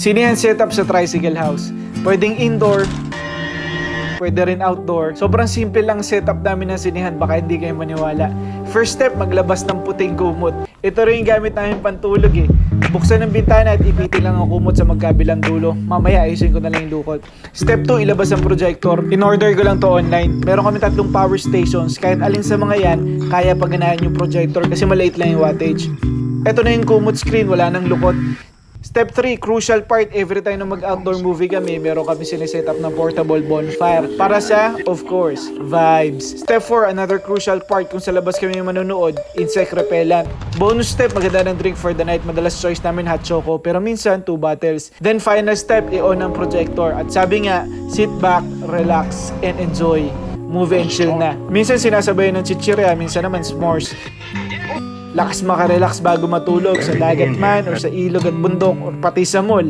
Sinehan setup sa Tricycle House. Pwedeng indoor, pwede rin outdoor. Sobrang simple lang setup namin ng sinehan, baka hindi kayo maniwala. First step, maglabas ng puting kumot. Ito rin yung gamit namin pantulog eh. Buksan ang bintana at ipitin lang ang kumot sa magkabilang dulo. Mamaya ayusin ko na lang yung dukot. Step 2, ilabas ang projector. In-order ko lang to online. Meron kami 3 power stations. Kahit alin sa mga yan, kaya paganahan yung projector kasi maliit lang yung wattage. Ito na yung kumot screen, wala nang lukot. Step 3, crucial part, every time na mag-outdoor movie kami, meron kami sineset up ng portable bonfire. Para sa, of course, vibes. Step 4, another crucial part, kung sa labas kami manonood, insect repellent. Bonus step, maganda ng drink for the night. Madalas choice namin hot choco, pero minsan 2 bottles. Then final step, i-on ang projector. At sabi nga, sit back, relax, and enjoy. Movie and chill na. Minsan sinasabayan ng chichirya, minsan naman s'mores. Lakas makarelax bago matulog sa dagat man or sa ilog at bundok or pati sa mall.